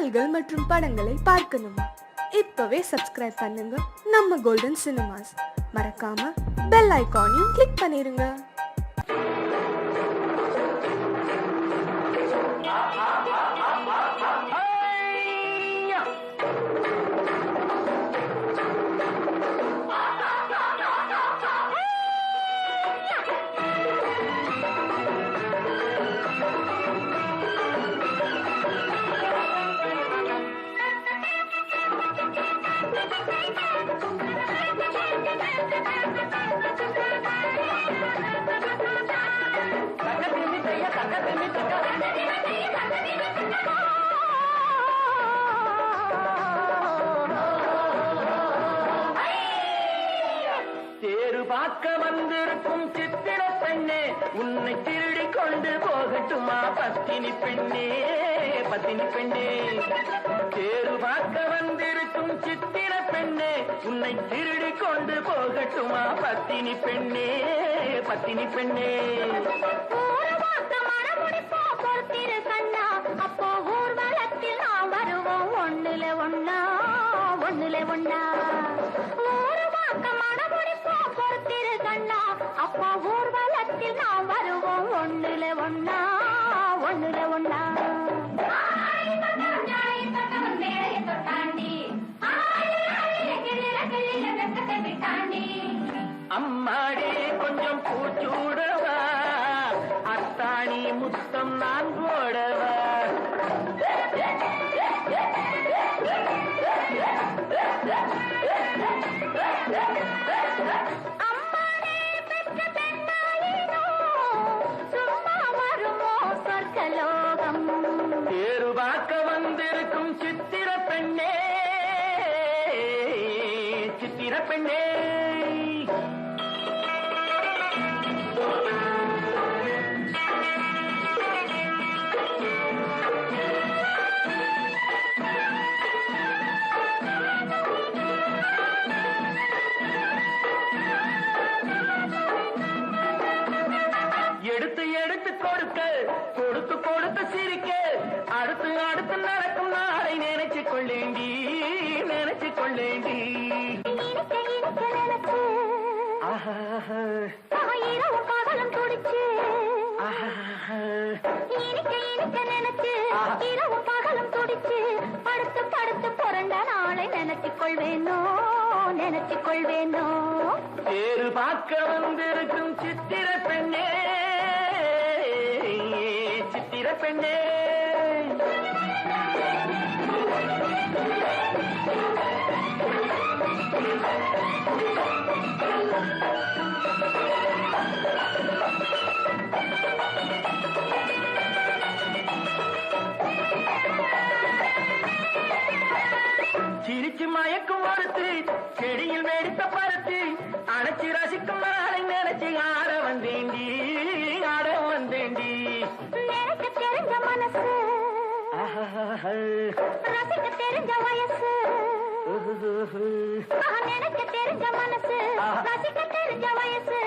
பாடல்கள் மற்றும் படங்களை பார்க்கணுமா? இப்பவே சப்ஸ்கிரைப் பண்ணுங்க நம்ம கோல்டன் சினிமாஸ். மறக்காம பெல் ஐகானையும் கிளிக் பண்ணிருங்க. பார்க்க வந்திருக்கும் சித்திர பெண்ணே, உன்னை திருடி கொண்டு போகட்டுமா பத்தினி பெண்ணே, பத்தினி பெண்ணே. தேரு பார்க்க வந்திருக்கும் சித்திர பெண்ணே, உன்னை திருடி கொண்டு போகட்டுமா பத்தினி பெண்ணே, பத்தினி பெண்ணே. அப்போ ஊர்வலத்தில் நாம் வருவோம் ஒண்ணுல ஒண்ணா, ஒண்ணுல ஒண்ணா. அப்பா ஊர்வலத்தில் நாம் வருவோம் ஒண்ணுல ஒண்ணா, ஒண்ணுல ஒண்ணா. அம்மாடி கொஞ்சம் பூச்சூடவா, அத்தாணி முத்தம் நான் போடவா. தேரு பார்க்க வந்திருக்கும் சித்திர பெண்ணே, சித்திர பெண்ணே. எடுத்து எடுத்து கொடுக்க, கொடுத்து கொடுத்து சிரிக்க, அடுத்து அடுத்து நடக்கும் நாளை நினைச்சு கொள்ளேண்டி, நினைச்சு கொள்ளேண்டி. பகலும் துடிச்சு இரவும் பகலும் துடிச்சு படுத்து படுத்து புரண்ட நாளை நினைச்சு கொள்வேனோ, நினைச்சு கொள்வேனோ. தேரு பார்க்க வந்திருக்கும் சித்திர பெண்ணே, சித்திர பெண்ணே. சிரிச்சு மயக்கும் ஒருத்து, செடியில் வெடித்த பருத்து, அணைச்சி ரசிக்கும் நாளை நினைச்சு ஆட வந்தேண்டி, ஆட வந்தேண்டி. நினைக்க தெரிஞ்ச மனசு, ரசிக்க தெரிஞ்ச வயசு. நினைக்க தெரிஞ்ச மனசு, ரசிக்க தெரிஞ்ச வயசு.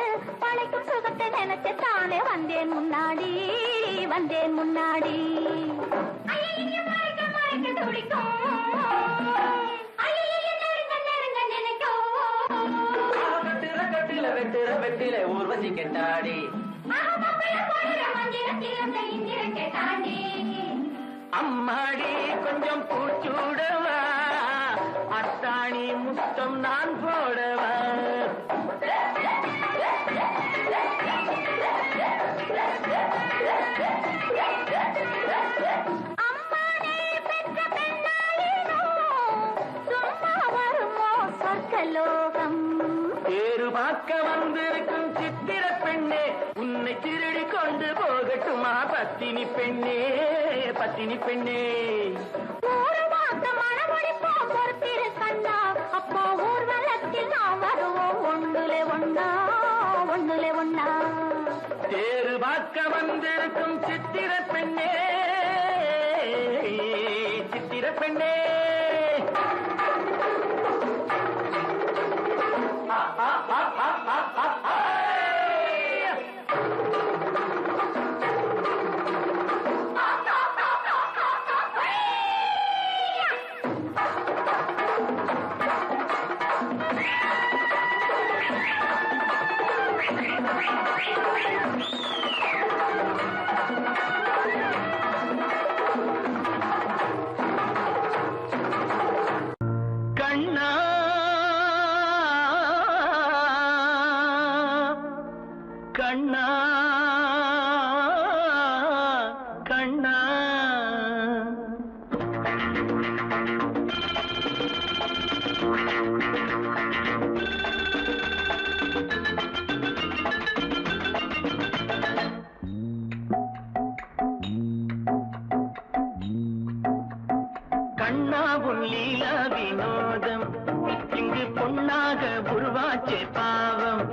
பழைக்கும் சுகத்தை நினைச்சு தானே வந்தேன் முன்னாடி, வந்தேன் முன்னாடி. துடிக்கும் வெட்டுற வெட்டில ஊர்வசி கெட்டாடி. அம்மாடி கொஞ்சம் பூச்சூடவா, அத்தாணி முத்தம் நான் போடவா. தேரு பார்க்க வந்திருக்கும் சித்திர பெண்ணே, உன்னை திருடி கொண்டு போகட்டுமா பத்தினி பெண்ணே, பத்தினி பெண்ணே. அப்போ ஊர்வலத்தில் நாம் வருவோம் ஒண்ணுல ஒண்ணா, ஒண்ணுல ஒண்ணா. தேரு பார்க்க வந்திருக்கும் சித்திர பெண்ணே, சித்திர பெண்ணே. கண்ணா கண்ணா கண்ணாவும் லீலா வினோதம் இங்கு பொன்னாக உருவாச்சே பாவம்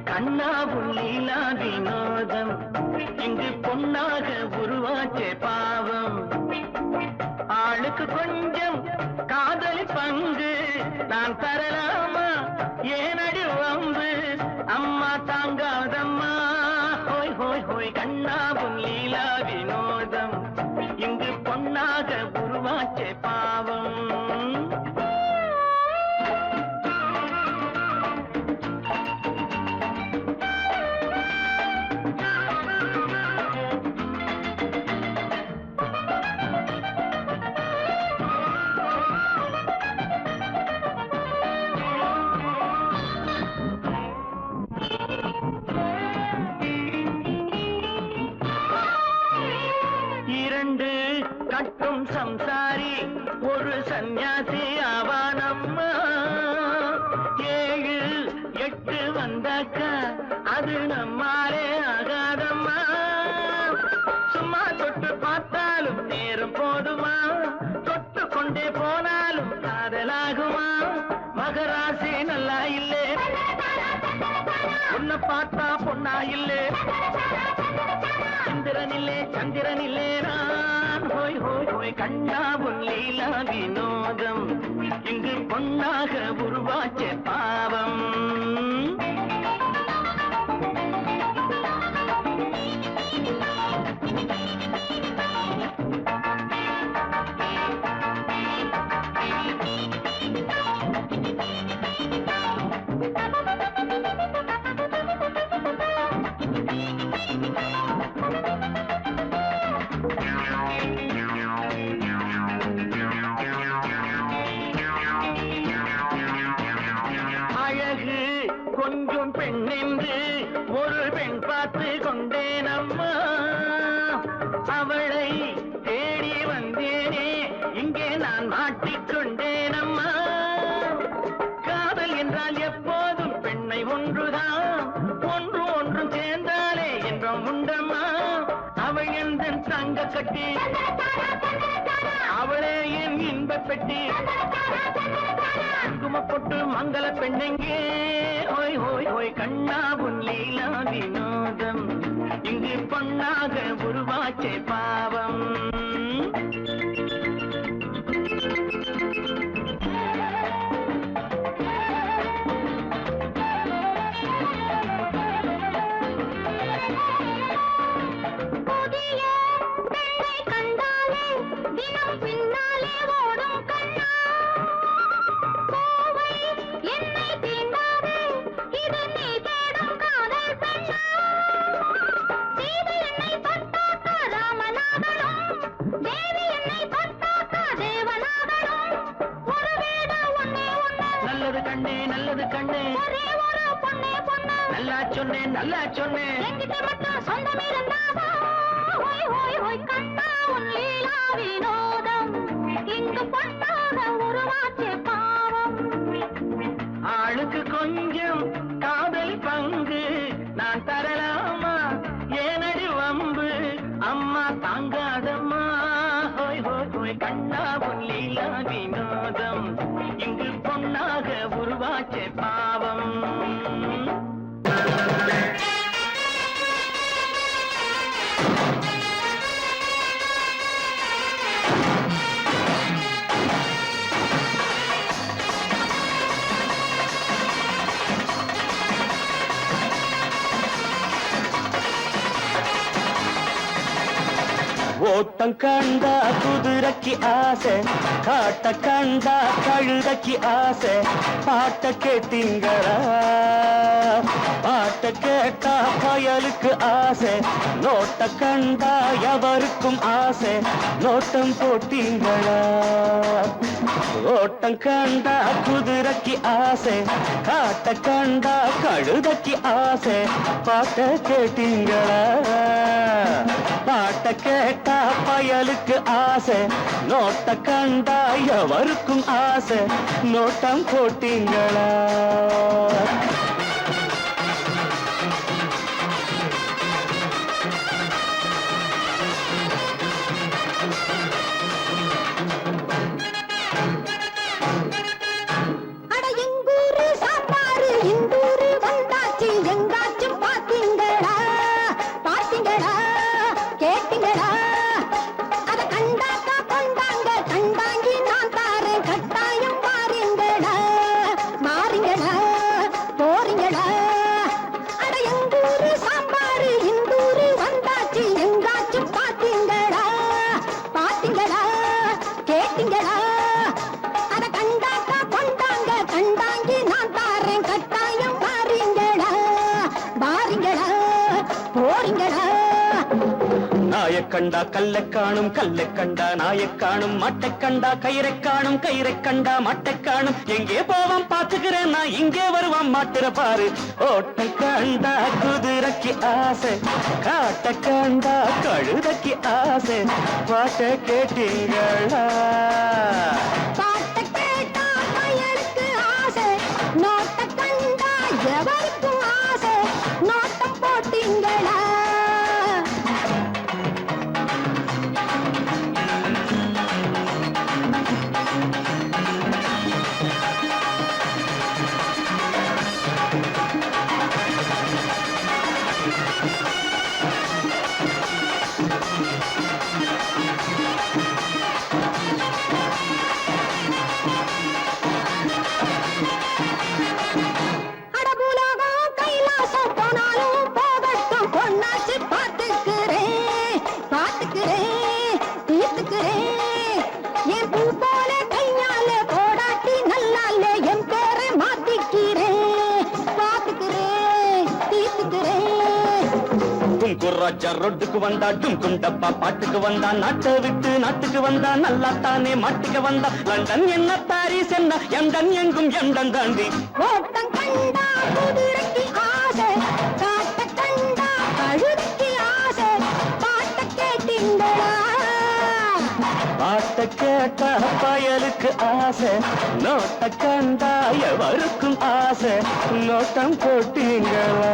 கண்ணாவும் லீலா வினோதம் இங்கு பொன்னாக உருவாச்சே பாவம் ஆளுக்கு கொஞ்சம் காதல் பங்கு நான் தரலாமா ஏனடி வம்பு அம்மா தாங்காதம்மா ஹோய் ஹோய் ஹோய் கண்ணாவும் லீலா வினோதம் இங்கு பொன்னாக உருவாச்சே பாவம் இரண்டு கட்டும் சம்சாரி ஒரு சந்நியாசி ஆவானம்மா 7 8 வந்தாக்க அது நம்மாலே ஆகாதம்மா சும்மா தொட்டு பார்த்தாலும் நேரம் போதுமா தொட்டு கொண்டே போனாலும் காதலாகுமா மகராசி நல்லா இல்லே உன்னை பார்த்தா பொண்ணா இல்லே சந்திரனில்லே சந்திரனில்லே நான் ஹோய் ஹோய் ஹோய் கண்ணாவும் லீலா வினோதம் இங்கு பொன்னாக உருவாச்சே பாவம் அழகு கொஞ்சம் பெண் என்று ஒரு பெண் பார்த்து கொண்டேனம்மா அவளை தேடி வந்தேனே இங்கே நான் மாட்டிக்கொண்டேனம்மா காதல் என்றால் எப்போதும் பெண்ணை ஒன்றுதான் ஒன்று ஒன்றும் சேர்ந்தாலே என்றும் உண்டம்மா அவள் எந்த தங்க கட்டி அவளே என் இன்ப பெட்டி குங்குமப்பொட்டு மங்கள பெண்ணெங்கே ஹோய் ஹோய் ஹோய் கண்ணாவும் லீலா வினோதம் இங்கு பொன்னாக உருவாச்சே பாவம் புதிய பெண்ணை கண்டாலே தினம் பின்னாலே ஓடும் கண்ணா கோவை என்னை தீண்டாதே இது நீ தேடும் காதல் பெண்ணா சீதை என்னை தொட்டாக்க ராமனாகணும் தேவி என்னை தொட்டாக்க தேவனாகணும் ஒரு வீடு ஒன்னே ஒண்ணு நல்லது கண்ணே ஒரே ஒரு பொண்ணே பொண்ணு நல்லா சொன்னேன் எங்கிட்ட மட்டும் சொந்தம் இருந்தாவா ஹோய் ஹோய் ஹோய் கண்ணா உன் லீலா வினோதம் இங்கு பொன்னாக உருவாச்சே பாவம் ஆளுக்கு கொஞ்சம் காதல் பங்கு நான் தரலாமா ஏனடி வம்பு அம்மா தாங்காதம்மா ஹோய் ஹோய் ஹோய் கண்ணாவும் லீலா வினோதம் இங்கு பொன்னாக உருவாச்சே பாவம் ஓட்ட ஓட்டம் கண்டா குதிரைக்கு ஆசை, காட்ட கண்டா கழுதைக்கு ஆசை. பாட்ட கேட்டீங்களா? பாட்ட கேட்டா பயலுக்கு ஆசை. நோட்ட கண்டா எவருக்கும் ஆசை. நோட்டம் போட்டீங்களா? ஓட்டம் கண்டா குதிரைக்கு ஆசை, காட்ட கண்டா கழுதைக்கு ஆசை. பாட்ட கேட்டீங்களா? பாட்ட கேட்டா பயலுக்கு ஆசை. நோட்ட கண்டா எவருக்கும் ஆசை. நோட்டம் போட்டீங்களா? அட எங்கூரு சாப்பாரு இந்தூரு வந்தாச்சு, எங்காச்சும் பாத்தீங்களா? பாத்தீங்களா? கேட்டீங்களா? அத கண்டாக்கா கொண்டாங்க, கண்டாங்கி நான் தாரேன், கட்டாயம் பாருங்களா? மாறீங்களா? போறீங்களா? அட எங்கூரு சாப்பாரு இந்தூரு வந்தாச்சு, எங்காச்சும் பாத்தீங்களா? பாத்தீங்களா? கேட்டீங்களா? அத கண்டாக்கா கொண்டாங்க, கண்டாங்கி நான் தாரேன், கட்டாயம் பாருங்களா? பாருங்களா? போறீங்களா? நாயக் கண்டா கல்லை காணும், கல்லை கண்டா நாயக் காணும். மட்டை கண்டா கயிறை காணும், கயிறை கண்டா மட்டை காணும். எங்கே போவான் பாத்துக்கிறேன் நான், இங்கே வருவான் மாட்டுற பாரு. ஓட்டம் கண்டா குதிரைக்கு ஆசை, காட்ட கண்டா கழுதைக்கு ஆசை. பாட்ட கேட்டீங்களா? பாட்ட கேட்டா பயலுக்கு ஆசை, நோட்ட கண்டா எவருக்கும் ஆசை. நோட்டம் போட்டீங்களா? அடபுலகம் கைலாசம் போனாலும் போகட்டும், பொண்ணாச்சு பாத்துக்கிறேன், பாத்துக்கிறேன், தீர்த்துக்கிறேன். என் பூ போல கையால போடாட்டி நல்லாலே என் பேரை மாத்திக்கிறேன், பாத்துக்கிறேன், தீர்த்துக்கிறேன். குர்ராஜா ரொட்டுக்கு வந்தா, டும் டப்பா பாட்டுக்கு வந்தா. நாட்டை விட்டு நாட்டுக்கு வந்தா, நல்லா தானே மாட்டுக்கு வந்தா. லண்டன் என்ன பாரிஸ் என்ன, எண்டன் எங்கும் எண்டன் தாண்டி. ஓட்டம் கண்டா குதிரைக்கு ஆசை, காட்ட கண்டா கழுதைக்கு ஆசை. பாட்ட கேட்டீங்களா? பாட்ட கேட்டா பயலுக்கு ஆசை. நோட்ட கண்டா எவருக்கும் ஆசை. நோட்டம் போட்டீங்களா?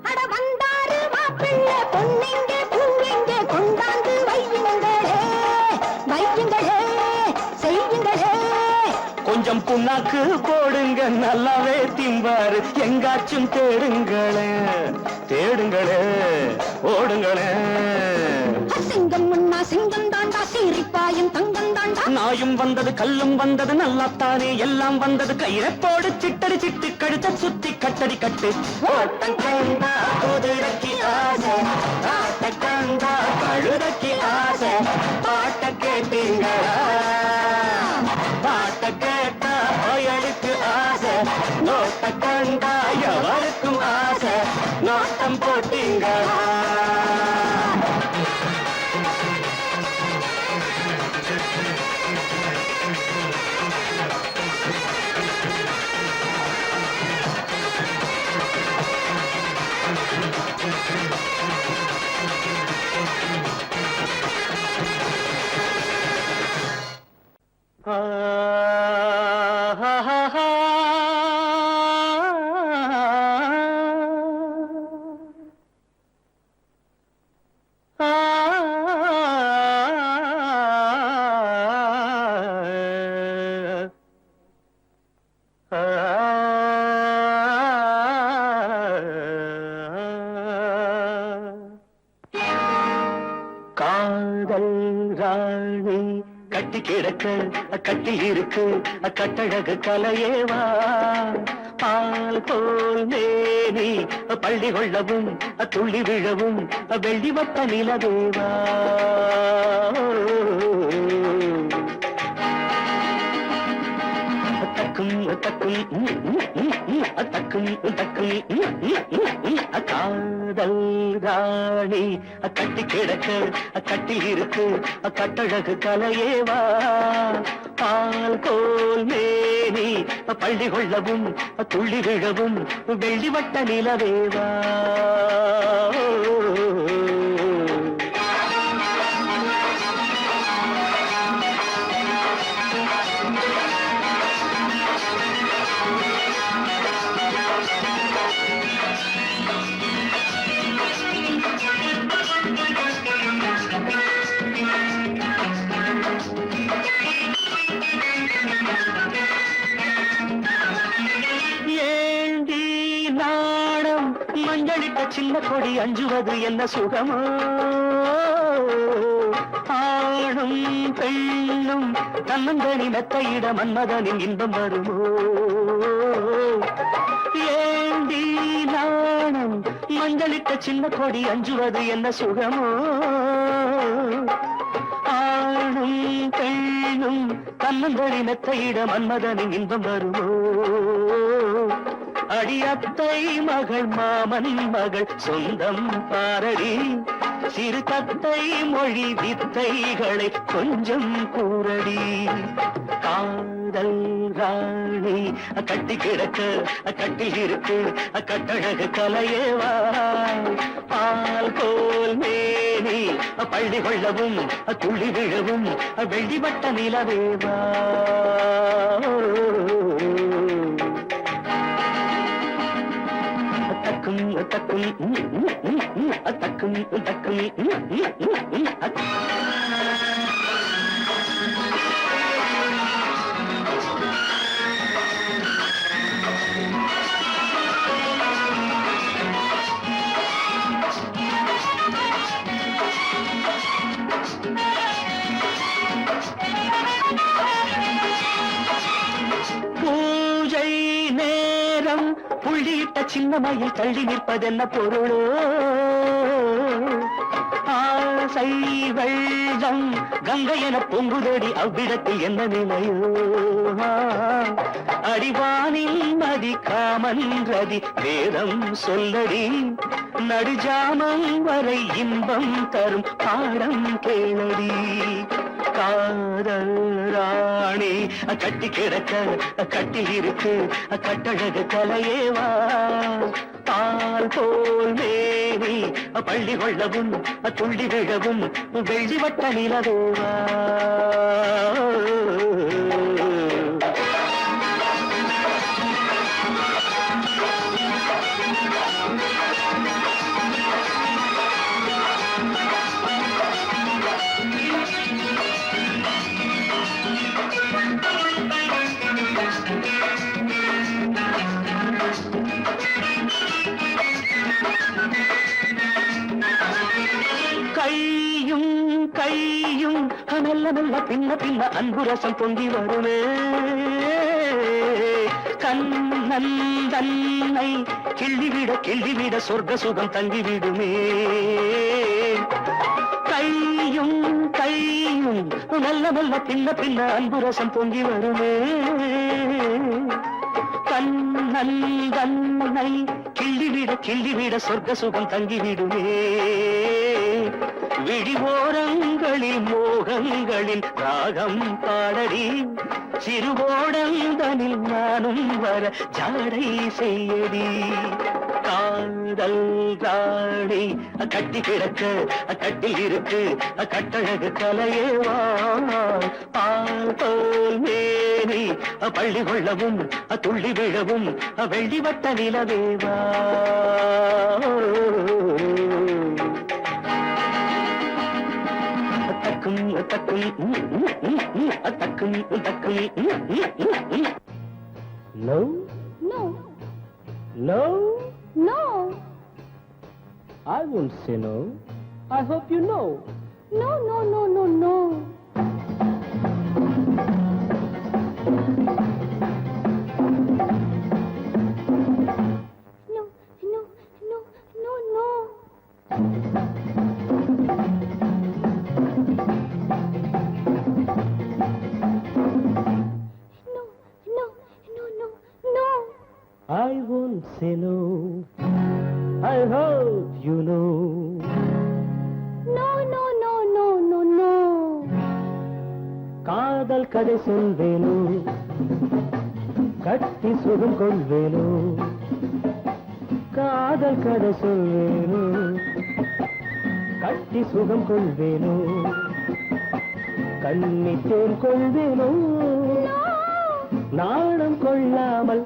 அட வந்தாரு மாப்பிள்ளை, பொண்ணுங்க பூவிங்க கொண்டாந்து வையுங்களே, வையுங்களே, செய்யுங்களே. கொஞ்சம் புண்ணாக்கு போடுங்க, நல்லாவே திம்பாரு. எங்காச்சும் தேடுங்களே, தேடுங்களே, ஓடுங்களே. சிங்கம் முன்னா சிங்கம் தாண்டா, சீரிப்பாயும் தங்கம் தாண்டா. நாயும் வந்தது, கல்லும் வந்தது, நல்லாத்தானே எல்லாம் வந்தது. கயிறை போடு, சிட்டடி சிட்டு கழுத்த சுத்தி கட்டடி கட்டு. ஓட்டம் கண்டா குதிரைக்கு ஆசை, காட்ட கண்டா கழுதைக்கு ஆசை. பாட்ட கேட்டீங்களா? பாட்ட கேட்டா பயலுக்கு ஆசை. நோட்ட கண்டா எவருக்கும் ஆசை. நோட்டம் போட்டீங்களா? கட்டில் இருக்கு கட்டழகு கலையேவா பால் போல் மேனி பள்ளி கொள்ளவும் துள்ளி விழவும் வெள்ளி வட்ட நிலவேவா தக்கும் தக்கும் தக்கும் தக்கும் காதல் ராணி கட்டி கிடக்க கட்டில் இருக்கு கட்டழகு கலையேவா பால் கோல் மேனி பள்ளி கொள்ளவும் துள்ளி விழவும் வெள்ளி வட்ட நிலவேவா மஞ்சளிட்ட சின்ன கொடி அஞ்சுவது என்ன சுகமோ ஆணும் பெண்ணும் தன்னந்தனி மெத்தையிட மன்மதனின் இன்பம் வருமோ ஏண்டி நாணம் மஞ்சளிட்ட சின்ன கொடி அஞ்சுவது என்ன சுகமோ ஆணும் பெண்ணும் தன்னந்தனி மெத்தையிட மன்மதனின் இன்பம் வருமோ அடியத்தை மகள் மாமன் மகள் சொந்தம் பாரடி சிறு தத்தை மொழி வித்தைகளை கொஞ்சம் கூறடி காதல் ராணி கட்டி கிடக்க கட்டில் இருக்கு கட்டழகு கலையேவா பால் கோல் மேனி பள்ளி கொள்ளவும் துள்ளி விழவும் வெள்ளி வட்ட நிலவேவா தக்கும் தக்கும் தக்கும் பூஜை நேரம் புள்ளியிட்ட சின்னமையில் தள்ளி நிற்பதென்ன பொருளோ ஆசை வெள்ளம் கங்கை என பொங்குதடி அவ்விடத்தில் என்ன நிலையோ அடிவானில் நதி காமன் ரதி வேதம் சொல்லடி நடுஜாமம் வரை இன்பம் தரும் பாடம் கேளடி காதல் ராணி கட்டி கிடக்க கட்டில் இருக்கு கட்டழகு கலையேவா பால் போல் மேனி பள்ளி கொள்ளவும் துள்ளி விழவும் வெள்ளி வட்ட நிலவேவா கையும் கையும் மெல்ல மெல்ல பின்ன பின்ன அன்புரசம் பொங்கி வருமே கண்ணன் தன்னை கிள்ளிவிட சொர்க்க சுகம் தங்கிவிடுமே கையும் கையும் மெல்ல மெல்ல பின்ன பின்ன அன்புரசம் பொங்கி வருமே கண்ணன் தன்னை கிள்ளிவிட சொர்க்க சுகம் தங்கிவிடுமே விழிவோரங்களில் மோகங்களின் ராகம் பாடடி சிறுவோடந்தனில் நானும் வர ஜாடை செய்யடி காதல் ராணி கட்டி கிடக்க கட்டில் இருக்கு கட்டழகு கலையேவா பால் போல் மேனி பள்ளி கொள்ளவும் துள்ளி விழவும் வெள்ளி வட்ட நிலவேவா தக்கும் தக்கும் தக்கும் தக்கும் No? No, No? no, I won't say no. I hope you know. no, no, no, no, no. I won't say no. I hope you know. காதல் கதை சொல்வேனோ, கட்டி சுகம் கொள்வேனோ. காதல் கதை சொல்வேனோ, கட்டி சுகம் கொள்வேனோ. கண்ணித்தேன் கொள்வேனோ, நாணம் கொள்ளாமல்.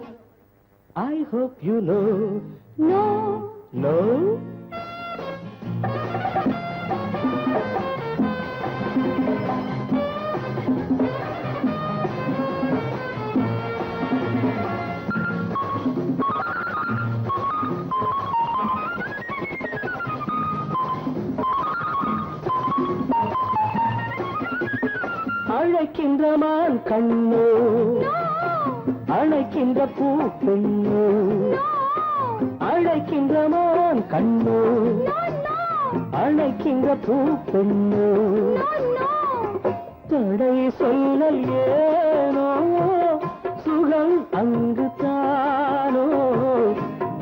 I hope you know. No. அழைக்கின்ற மான் கண்ணோ, அழைக்கின்ற பூ பெண்ணோ. அழைக்கின்ற மான் கண்ணோ, அழைக்கின்ற பூ பெண்ணோ. தடை சொல்லல் ஏனோ, சுகம் அங்கு தானோ.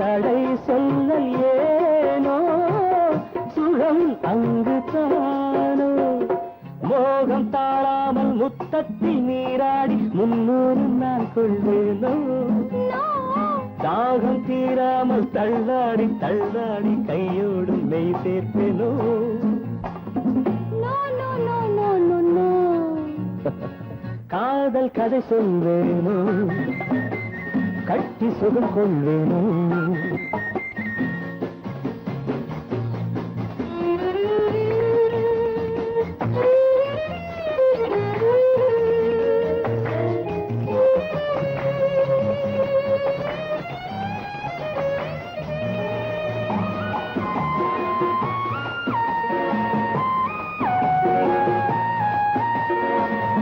தடை சொல்லல் ஏனோ, சுகம் அங்கு தானோ. மோகம் தாழாமல் முத்தத்தில் நீராடி 300 நாள் கொள்வேனோ. தாகம் தீராமல் தள்ளாடி தள்ளாடி கையோடு மெய் சேர்ப்பேனோ. காதல் கதை சொல்வேனோ, கட்டி சுகம் கொள்வேனோ.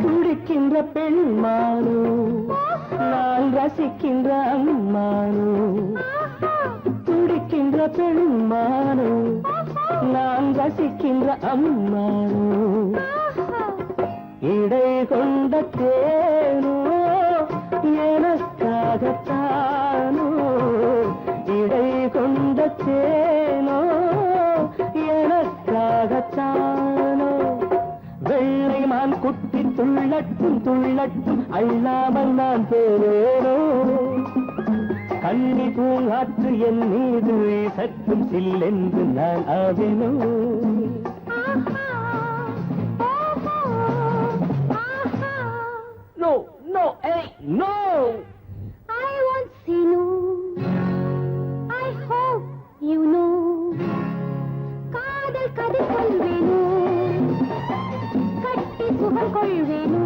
துடிக்கின்ற பெண்மானோ, நான் ரசிக்கின்ற அம்மானோ. துடிக்கின்ற பெண்மானோ, நான் ரசிக்கின்ற அம்மானோ. இடை கொண்ட தேனோ, எனக்காகத்தானோ. இடை கொண்ட தேனோ, எனக்காகத்தானோ. வெள்ளை மான் குட்டி துள்ளட்டும் துள்ளட்டும், அள்ளாமல் நான் போவேனோ. கண்ணி பூங்காற்று என் மீது சற்றும் சில்லென்று நான் ஆவேனோ. No, no, hey, no. I won't say no. I hope you know. காதல் கதை சொல்வேனோ, கட்டி சுகம் கொள்வேனோ.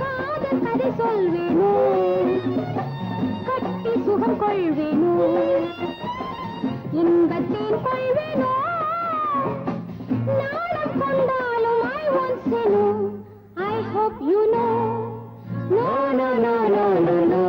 காதல் கதை சொல்வேனோ, கட்டி சுகம் கொள்வேனோ. இன்பத்தேன் கொள்வேனோ, நாணம் கொண்டாலும் I won't say no. I hope you know. No, no, no, no, no, no.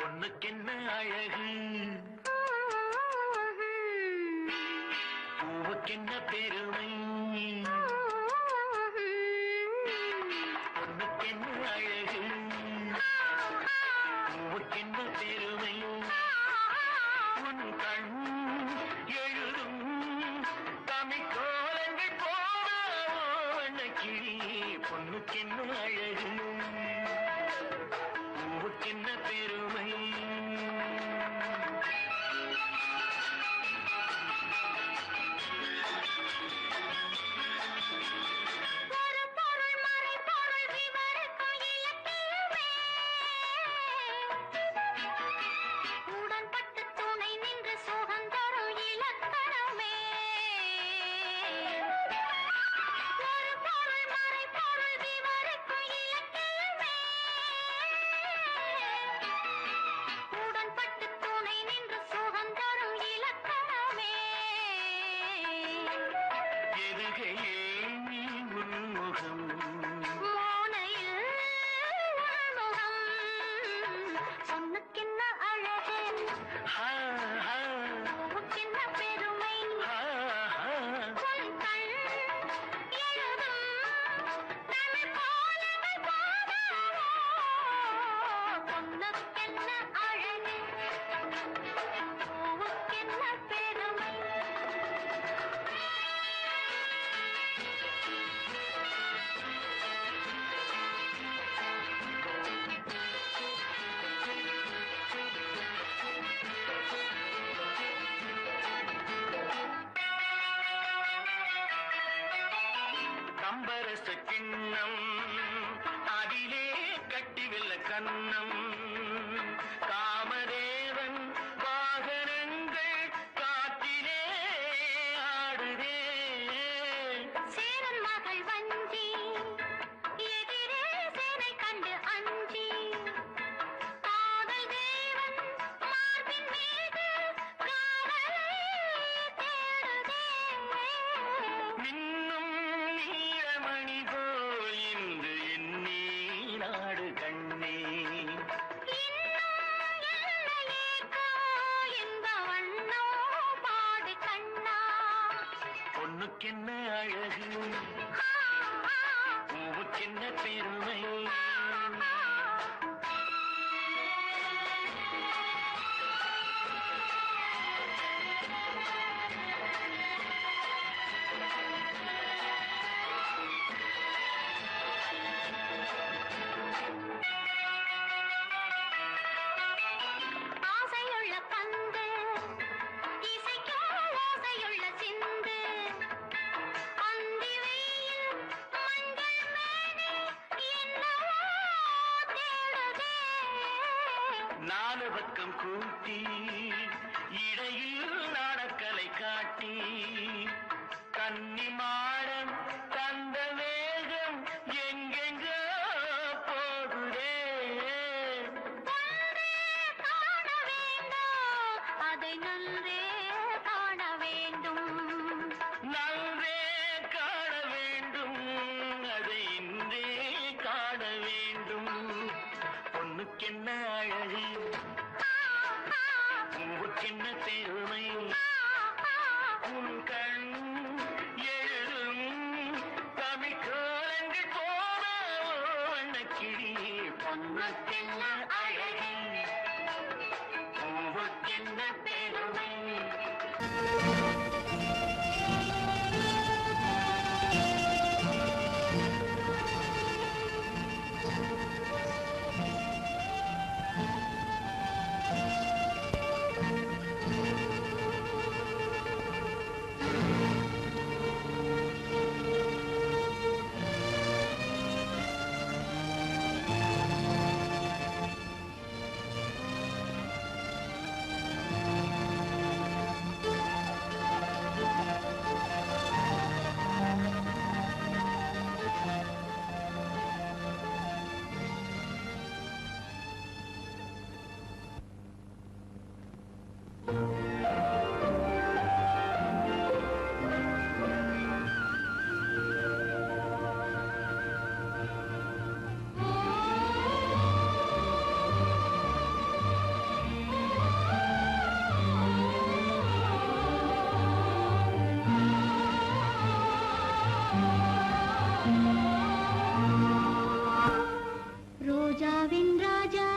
பொண்ணுக்கென்ன அழகு, பூவுக்கென்ன பெருமை. பொண்ணுக்கென்ன அழகு, பூவுக்கென்ன பெருமை. உன் கண் எழுதும் தமிழ் கோலங்கள் போல கிளி. பொண்ணுக்கென்ன அழகு. வருகையே நீ உன்முகம் மோனையில் உள்முகம் பொண்ணுக்கென்ன அழகு பூவுக்கென்ன பெருமை உன் கண் எழுதும் தமிழ் கோலங்கள் போதாதோ பொண்ணுக்கென்ன அழகு பூவுக்கென்ன பெருமை கம்பரச கிண்ணம் அதிலே கட்டி வெல்ல கண்ணம் காமதேவன் வாகனங்கள் காற்றிலே ஆடுதே சேரன் மகள் வஞ்சி எதிரே சேனை கண்டு அஞ்சி காதல் தேவன் மார்பின் மீது காவலை தேடுதே மின்னும் நீலமணி போல் இன்று என் நீநாடு கண்ணே இன்னும் எல்லையேக்கோ இந்த வண்ணோ பாடு கண்ணா பொண்ணுக்கென்ன அழகு ஆ, ஆ, பூவுக்கென்ன பெருமை ஆசையுள்ள பந்து இசைக்கோ ஓசையுள்ள சிந்து அந்தி வெயில் மஞ்சள் மேனி என்னவோ தேடுதே நாலு பக்கம் கூட்டி இடையில் நாடக்கலை காட்டி கன்னி மாடம் தந்த வேகம் எங்கெங்கோ போகுதே ஒன்றே காண வேண்டும் அதை நன்றே காண வேண்டும் நன்றே காண வேண்டும் அதை இன்றே காண வேண்டும் பொண்ணுக்கென்ன அழகு பூவுக்கென்ன பெருமை உன் கண் எழுதும் தமிழ் கோலங்கள் போன வண்ணக்கிளி பொண்ணுக்கென்ன அழகு பூவுக்கென்ன பெருமை ரோஜாவின் ராஜா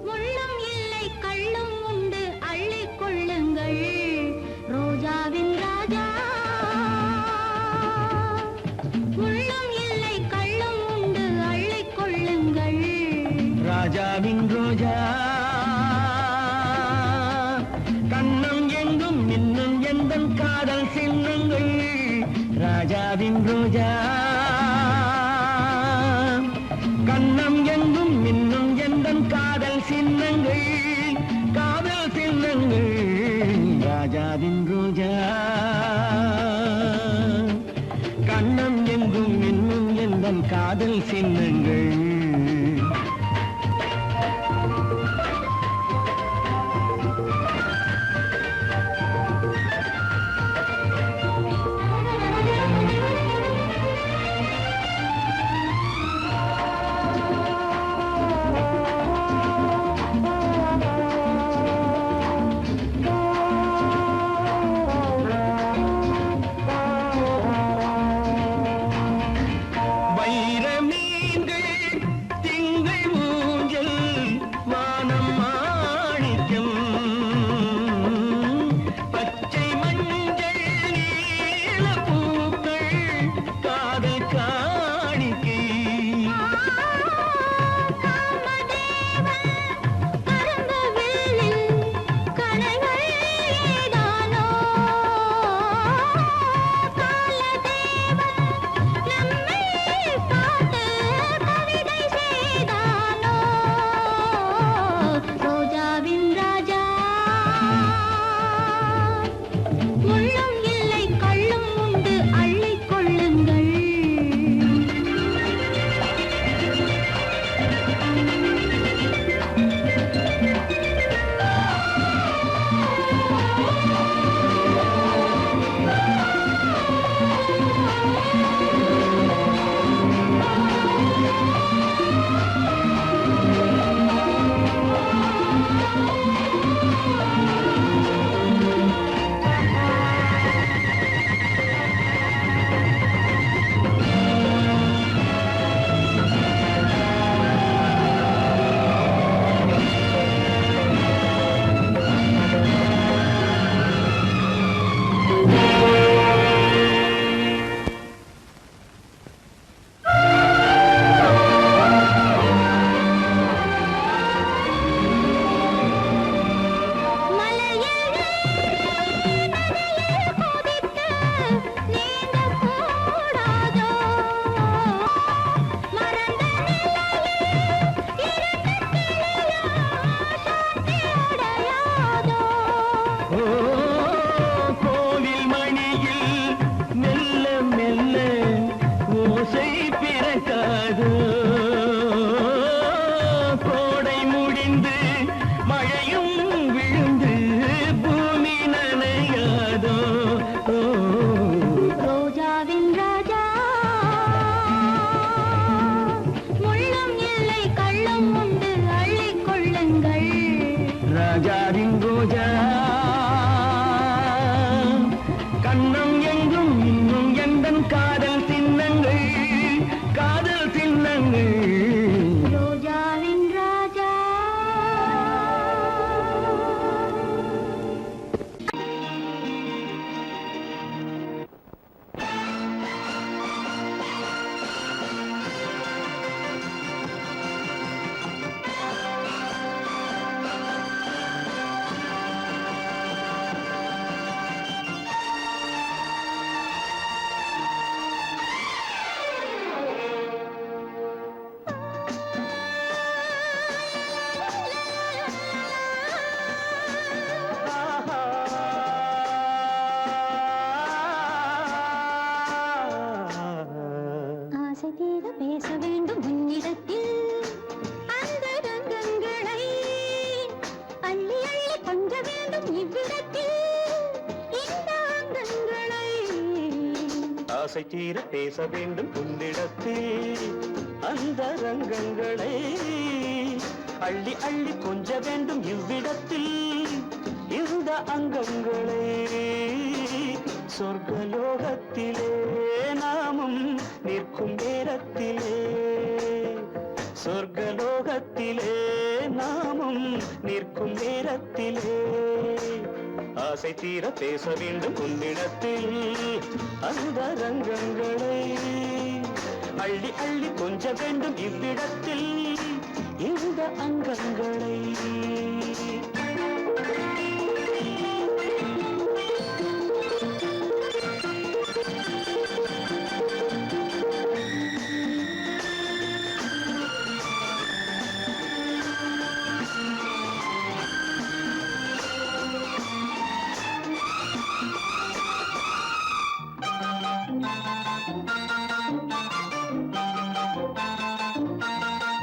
முள்ளும் இல்லை கள்ளும் உண்டு அள்ளிக் கொள்ளுங்கள் ரோஜாவின் ராஜா முள்ளும் இல்லை கள்ளும் உண்டு அள்ளிக் கொள்ளுங்கள் ராஜாவின் ரோஜா கண்ணம் எங்கும் மின்னும் எந்தன் காதல் சின்னங்கள் ராஜாவின் ரோஜா கண்ணம் எங்கும் மின்னும் எந்தன் காதல் சின்னங்கள் காதல் சின்னங்கள் ராஜாவின் ரோஜா கண்ணம் எங்கும் மின்னும் எந்தன் காதல் சின்னங்கள் காணிக்கை. ராஜாவின் ரோஜா கண்ணம் எங்கும் இன்னும் எந்தன் காதல் சின்னங்கள் காதல் சின்னங்கள் ரோஜாவின் ராஜா பேச வேண்டும் உன்னிடத்தில் அந்த ரங்கங்களை அள்ளி அள்ளி கொஞ்ச வேண்டும் இவ்விடத்தில் இந்த அங்கங்களை ஆசை தீர பேச வேண்டும் உன்னிடத்தில் அந்த ரங்கங்களை அள்ளி அள்ளி கொஞ்ச வேண்டும் இவ்விடத்தில் இந்த அங்கங்களை சொர்க்கலோகத்திலே நாமும் நிற்கும் நேரத்திலே சொர்க்கலோகத்திலே நாமும் நிற்கும் நேரத்திலே ஆசை தீர பேச வேண்டும் உன்னிடத்தில் அந்த ரங்கங்களை அள்ளி அள்ளி கொஞ்ச வேண்டும் இவ்விடத்தில் இந்த அங்கங்களை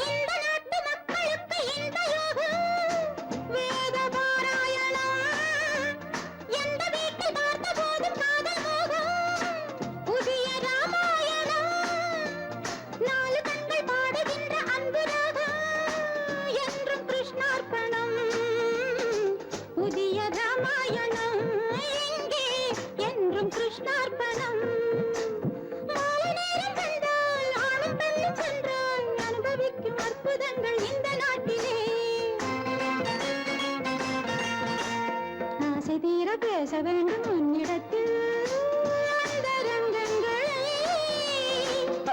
இந்த நாட்டு மக்களுக்கு இந்த யோகம்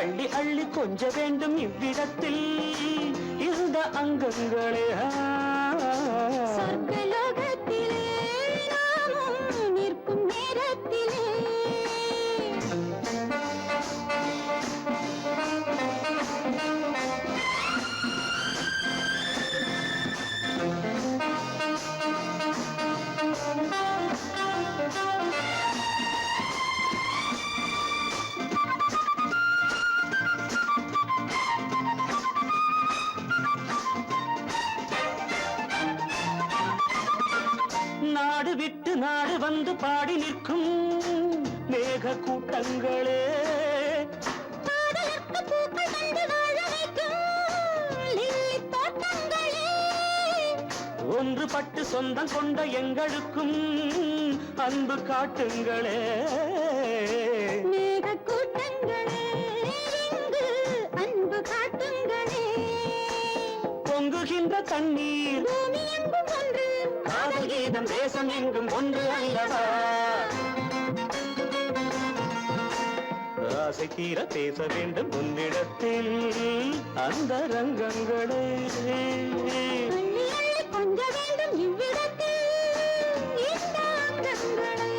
அள்ளி அள்ளி கொஞ்ச வேண்டும் இவ்விடத்தில் இருந்த அங்கங்களே சொர்க்கலோகத்திலே நாமும் நிற்கும் நேரத்திலே நாடு விட்டு நாடு வந்து பாடி நிற்கும் மேக கூட்டங்களே பாடலுக்கு பூக்கள் கண்டு வாழ வைக்கும் லில்லி தோட்டங்களே ஒன்றுபட்டு சொந்தம் கொண்ட எங்களுக்கும் அன்பு காட்டுங்களே மேக கூட்டங்களே இங்கு அன்பு காட்டுங்களே பொங்குகின்ற தண்ணீர் பூமி எங்கும் ஒன்று காதல் கீதம் தேசம் எங்கும் ஒன்று அல்லவா ஆசை தீர பேச வேண்டும் உன்னிடத்தில் அந்த ரங்கங்களே அள்ளி அள்ளி கொஞ்ச வேண்டும் இவ்விடத்தில் இந்த அங்கங்களே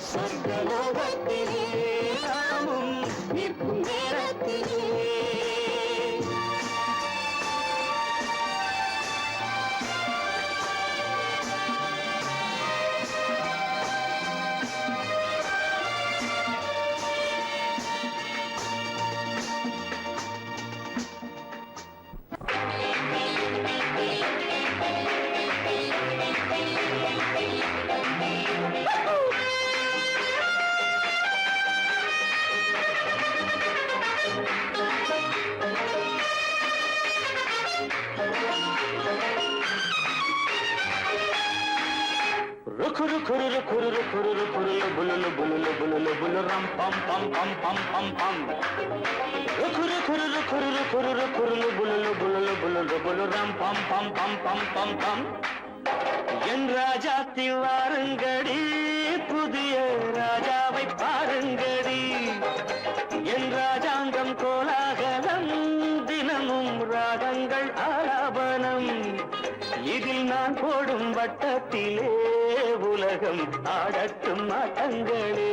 சொர்க்கலோகத்திலே நாமும் நிற்கும் நேரத்திலே ருக்குரு குருரு குருரு குருரு குருலு புலுலு புலுலு புலுலு புலு ரம் பம் பம் பம் பம் பம் பம் ருக்குரு குருரு குருரு குருரு குருலு புலுலு புலுலு புலுலு புலு ரம் பம் பம் பம் பம் பம் பம் என் ராஜாத்தி வாருங்கடி புதிய ராஜாவை பாருங்கடி என் ராஜாங்கம் கோலாகலம் தினமும் ராகங்கள் ஆலாபனம் இதில் நான் போடும் வட்டத்திலே உலகம் ஆடட்டும் ஆட்டங்களே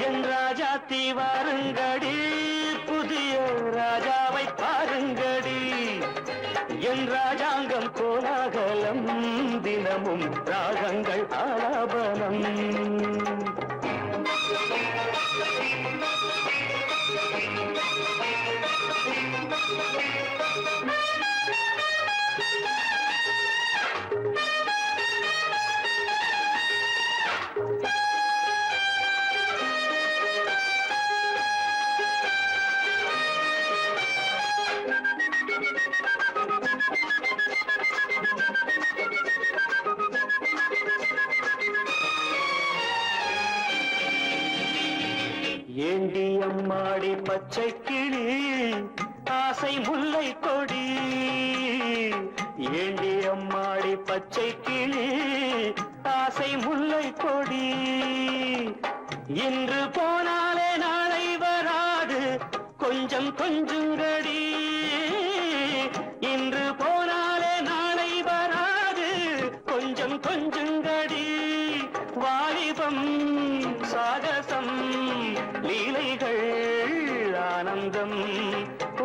என் ராஜாத்தி வாருங்கடி புதிய ராஜாவை பாருங்கடி என் ராஜாங்கம் கோலாகலம் தினமும் ராகங்கள் ஆலாபனம் ஏண்டி அம்மாடி பச்சை கிளி ஆசை முல்லை கொடி ஏண்டி அம்மாடி பச்சை கிளி ஆசை முல்லை கொடி இன்று போனாலே நாளை வராது கொஞ்சம் கொஞ்சங்கடி இன்று போனாலே நாளை வராது கொஞ்சம் கொஞ்சங்கடி வாலிபம் சாகசம் லீலைகள் ஆனந்தம்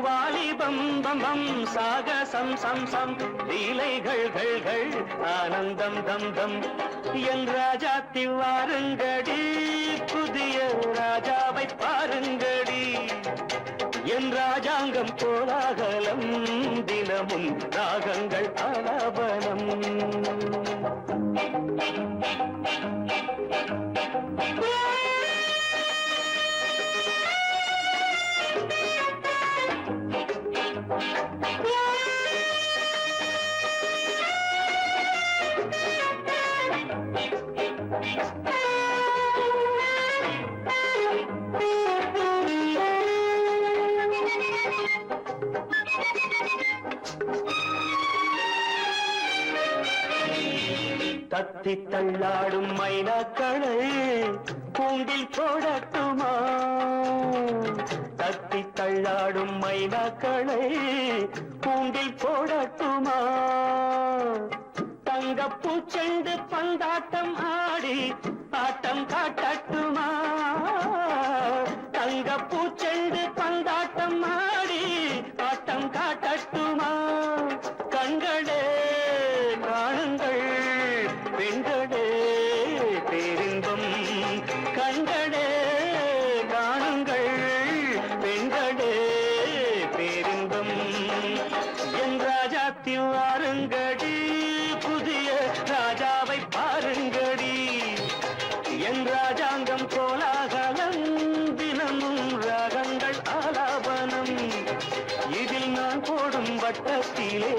வாலிபம் பம் பம் சாகசம் சம் சம் லீலைகள் ஆனந்தம் தம் தம் என் ராஜாத்தி வாருங்கடி புதிய ராஜாவை பாருங்கடி என் ராஜாங்கம் கோலாகலம் தினமும் ராகங்கள் ஆலாபனம் தத்தி தள்ளாடும் மைனாக்களை கூண்டில் போடட்டுமா? தத்தி தள்ளாடும் மைனாக்களை கூண்டில் போடட்டுமா? தங்கப்பூ செண்டு பந்தாட்டம் ஆடி ஆட்டம் காட்டட்டுமா? தங்கப்பூ செண்டு பந்தாட்டம் ஆடி ஆட்டம் காட்டட்டுமா? கண்களே காணுங்கள் பெண்களே பேரின்பம், கண்களே காணுங்கள் பெண்களே பேரின்பம். என் ராஜாத்தி வாருங்கடி, புதிய ராஜாவை பாருங்கடி. என் ராஜாங்கம் கோலாகலம், தினமும் ராகங்கள் ஆலாபனம். இதில் நான் போடும் வட்டத்திலே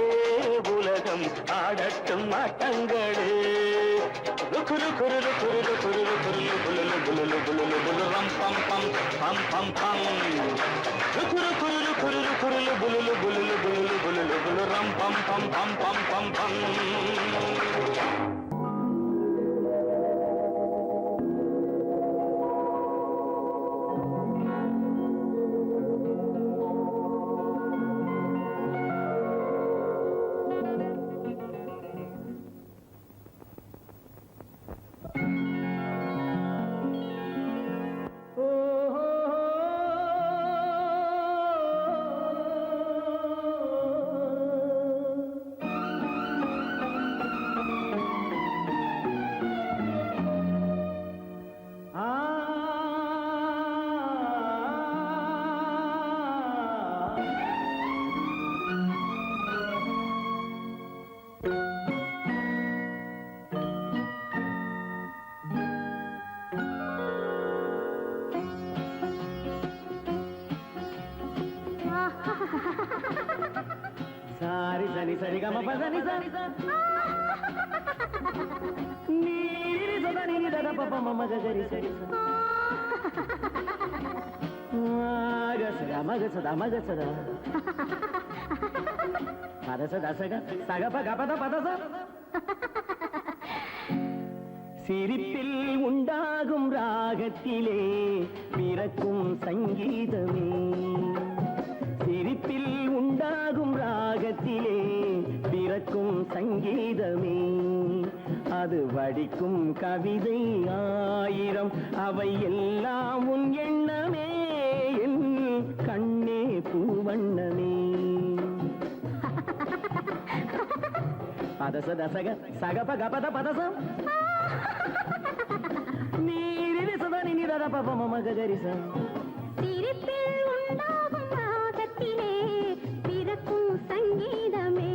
உலகம் ஆடட்டும் ஆட்டங்களே. குரு குரு குரு குரு குரு குலுலு குலுலு குலுலு குலுரம் பம் பம் பம் பம் பம். குரு குரு குரு குரு குலுலு குலுலு குலுலு குலுலு குலுரம் பம் பம் பம் பம் பம் பம். సారి సని సరి గమ పదని సని నీరి సదని దద పప మమ గరి సరి మగ సద మగ సద మగ సద పద సద సగ సగ పగ పద పద స. சிரிப்பில் உண்டாகும் ராகத்திலே பிறக்கும் சங்கீதமே, சிரிப்பில் உண்டாகும் ராகத்திலே பிறக்கும் சங்கீதமே. அது வடிக்கும் கவிதை ஆயிரம், அவை எல்லாம் உன் எண்ணமே. என் கண்ணே பூவண்ணமே. பதச தசக சகப கபத பதசம் நீரில் சதனி நிரத பப மம கரிச. சிரிப்பில் உண்டாகும் ராகத்திலே பிறக்கும் சங்கீதமே.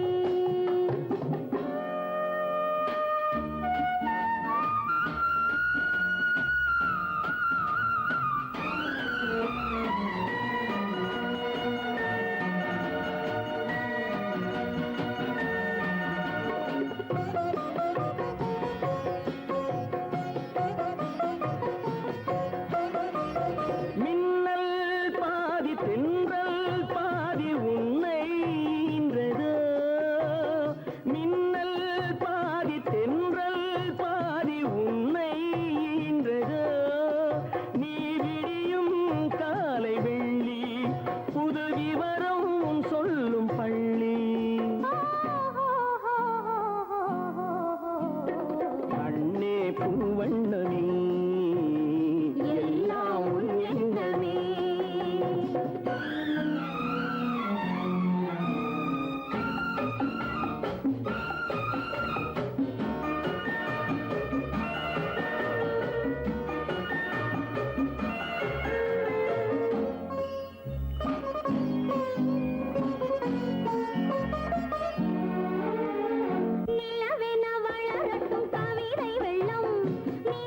பூவண்ணமே எல்லாம் உன் எண்ணமே. நிலவென வளரட்டும் கவிதை வெள்ளம், நீ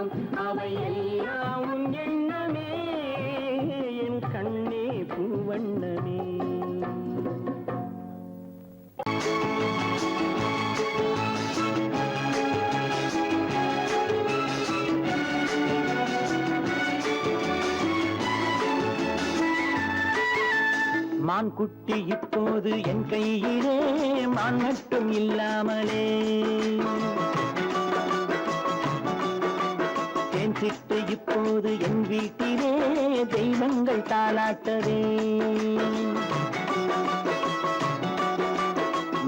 வண்ணம் அவை எல்லாம் உன் எண்ணமே என் கண்ணே பூவண்ணமே. மான் குட்டி இப்போது என் கையிலே மான் மட்டும் இல்லாமலே தேன் சிட்டு இப்போது என் வீட்டிலே தெய்வங்கள் தாலாட்டவே.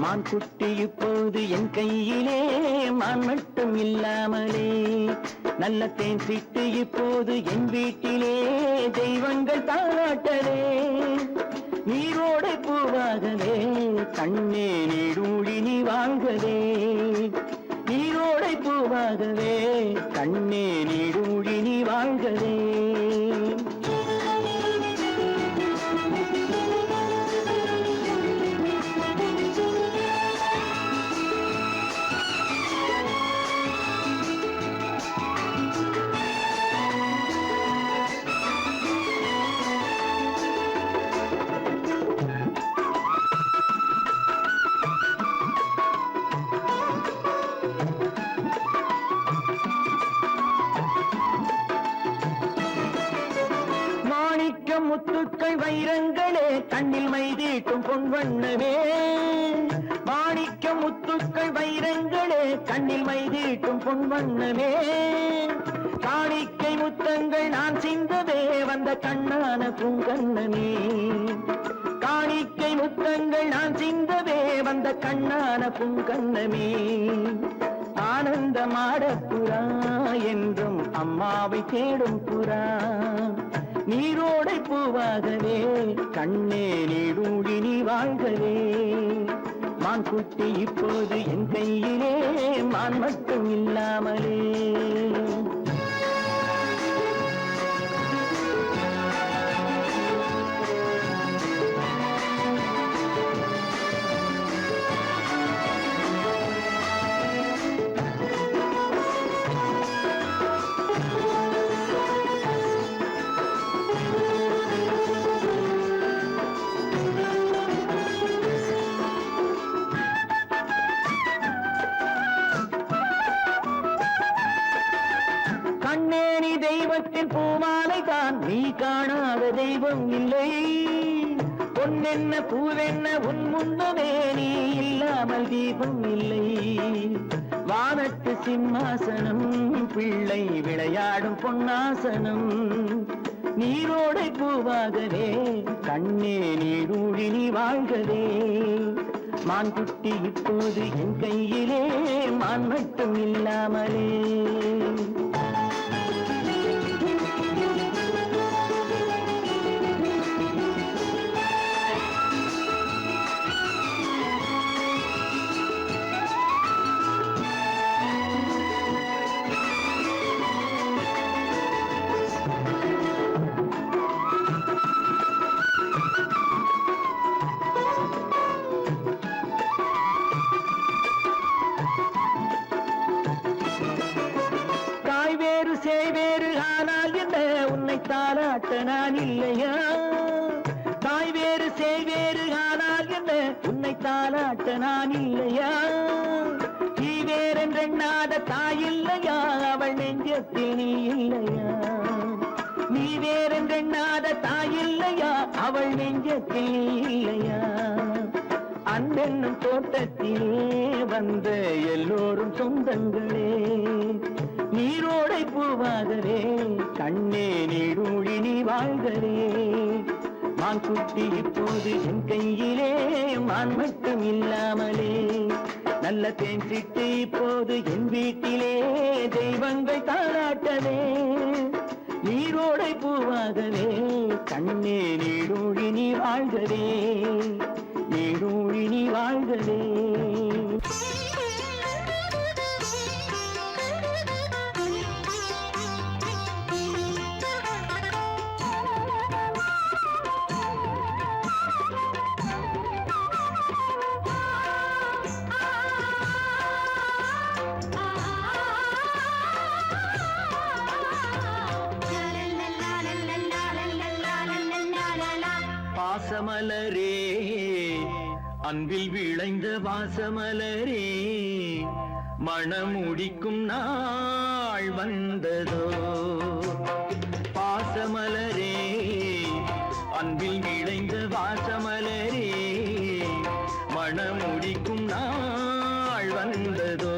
மான் குட்டி இப்போது என் கையிலே மான் மட்டும் இல்லாமலே நல்ல தேன் சிட்டு இப்போது என் வீட்டிலே தெய்வங்கள் தாலாட்டவே. நீரோடை பூவாகவே கண்ணே நீடூழி நீ வாழ்கவே. நீரோடை பூவாகவே கண்ணே நீடூழி நீ வாழ்கவே. முத்துக்கள் வைரங்களே கண்ணில் மைதீட்டும் பொன்வண்ணமே. மாணிக்க முத்துக்கள் வைரங்களே கண்ணில் மைதீட்டும் பொன்வண்ணமே. காணிக்கை முத்தங்கள் நான் சிந்தவே வந்த கண்ணான பூங்கண்ணமே. காணிக்கை முத்தங்கள் நான் சிந்தவே வந்த கண்ணான பூங்கண்ணமே. ஆனந்த மாடப்புறா என்றும் அம்மாவை தேடும் புறா. நீரோடை பூவாகவே கண்ணே நீடூழி நீ வாழ்கவே. மான் குட்டி இப்போது என் கையிலே மான் மட்டும் இல்லாமலே. தெய்வத்தின் பூமாலை தான் நீ காணாத தெய்வம் இல்லை. பொன்னென்ன பூவென்ன உன் முன்னமே நீ இல்லாமல் தீபம் இல்லை. வானத்து சிம்மாசனம் பிள்ளை விளையாடும் பொன்னாசனம். நீரோடை பூவாகவே கண்ணே நீடூழி நீ வாழ்கவே. மான் குட்டி இப்போது என் கையிலே மான் மட்டும் இல்லாமலே. சேவேறு ஆனால் என்ன உன்னை தாலாட்ட நான் இல்லையா. தாய் வேறு சேவேறு ஆனால் என்ன உன்னை தாலாட்ட நான் இல்லையா. நீ வேறென்றெண்ணாத தாய் இல்லையா அவள் நெஞ்சத்தில் நீ இல்லையா. நீ வேறென்றெண்ணாத தாய் இல்லையா அவள் நெஞ்சத்தில் நீ இல்லையா. அன்பென்னும் தோட்டத்திலே வந்த எல்லோரும் சொந்தங்களே. நீரோடை பூவாகவே கண்ணே நீடூழி நீ வாழ்கவே. மான் குட்டி இப்போது என் கையிலே மான் மட்டும் இல்லாமலே. நல்ல தேன் சிட்டு இப்போது என் வீட்டிலே தெய்வங்கள் தாளாட்டவே. நீரோடை பூவாகவே கண்ணே நீடூழி நீ வாழ்கவே. நீடூழி நீ வாழ்கவே. பாசமலரே அன்பில் விளைந்த வாசமலரே மணமுடிக்கும் நாள் வந்ததோ பாசமலரே அன்பில் விளைந்த வாசமலரே மணமுடிக்கும் நாள் வந்ததோ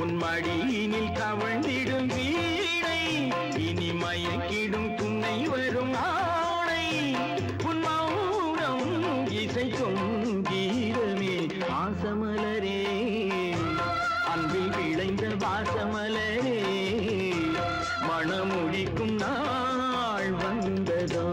உன் மடியினில் கவழ்ந்திடும் வீணை இனி மயக்கிடும் துணை வரும் ஆணை உன் மௌனம் இசைக்கும் கீதமே வாசமலரே அன்பில் விளைந்த வாசமலரே மணமுடிக்கும் நாள் வந்ததோ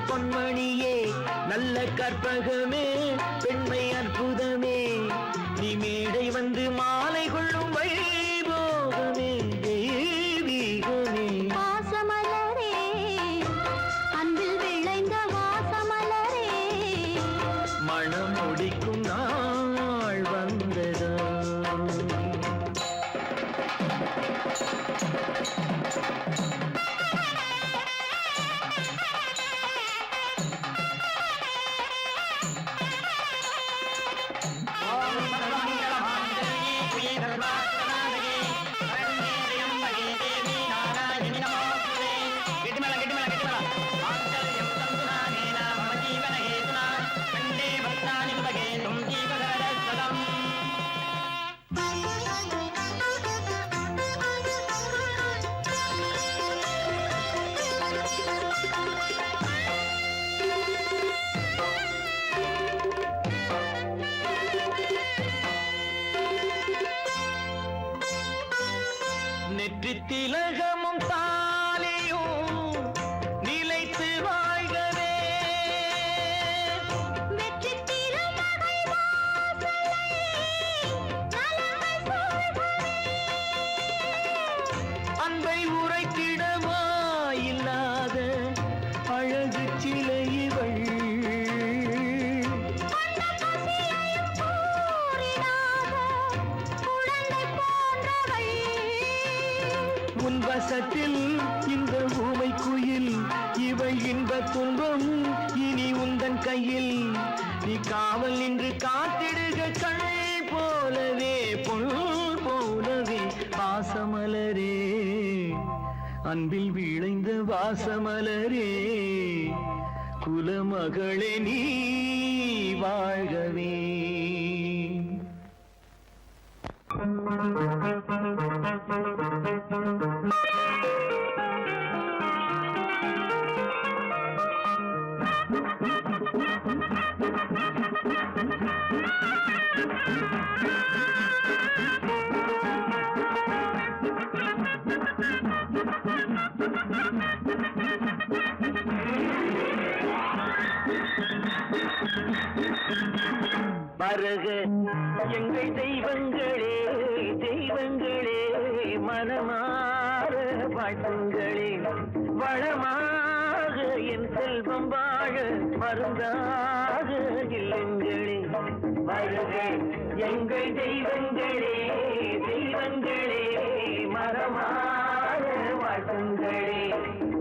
பொன்மணியே நல்ல கற்பகமே பெண்மை அற்புதமே நீ மேடை வந்து மாலை கொள்ளும் வைபோகமே தெய்வீகமே வாசமலரே அன்பில் விளைந்த வாசமலரே மணம் முடிக்கும் நாள் வந்ததோ திலகமும் தாலியும் நிலைத்து வாழ்கவே வெற்றி திருமகை வாசலை நலமை சொல்கவே அன்பை உரைத்திடவா இல்லாத அழகு சிலை இவள் உன் வசத்தில் இந்த ஊமை குயில் இவள் இன்ப துன்பம் இனி உந்தன் கையில் நீ காவல் நின்று காத்திடுக கண் போலவே பொன் போலவே வாசமலரே அன்பில் விளைந்த வாசமலரே குலமகளே நீ வாழ்கவே வருக எங்கள் தெய்வங்களே தெய்வங்களே மனமாற வாழ்த்துங்களே வளமாக என் செல்வம் வாழ மருந்தாக இல்லங்களே வருக எங்கள் தெய்வங்களே தெய்வங்களே மனமாற வாழ்த்துங்களே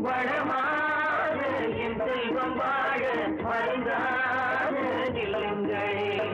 வளமாக என் செல்வம் வாழ மருந்தாக இல்லங்களே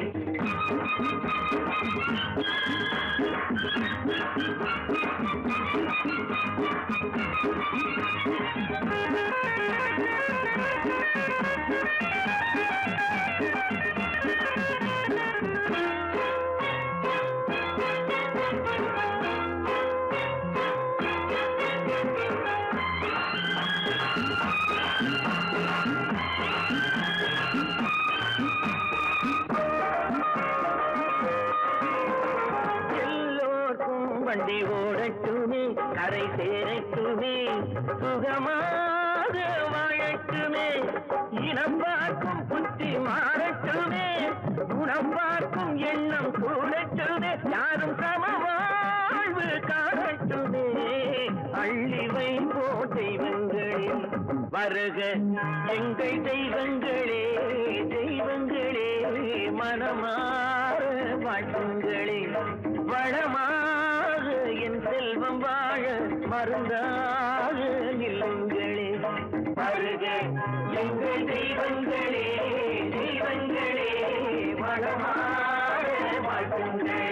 எல்லோர்க்கும் வண்டி ஓடட்டுமே, கரை சேரட்டுமே, சுகமாக வாழட்டுமே, இனம் பார்க்கும் புத்தி மாறட்டுமே, குணம் பார்க்கும் எண்ணம் கூடட்டுமே, யாரும் சமவாழ்வு காணட்டுமே. அள்ளி வைப்போ தெய்வங்களே, வருக எங்கள் தெய்வங்களே, தெய்வங்களே, மனமாற வாழ்த்துங்களே, வளமாக என் செல்வம் வாழ மருந்தாக இல்லங்களே. வருக எங்கள் தெய்வங்களே, தெய்வங்களே, வளமாக வாழ்த்துங்களே.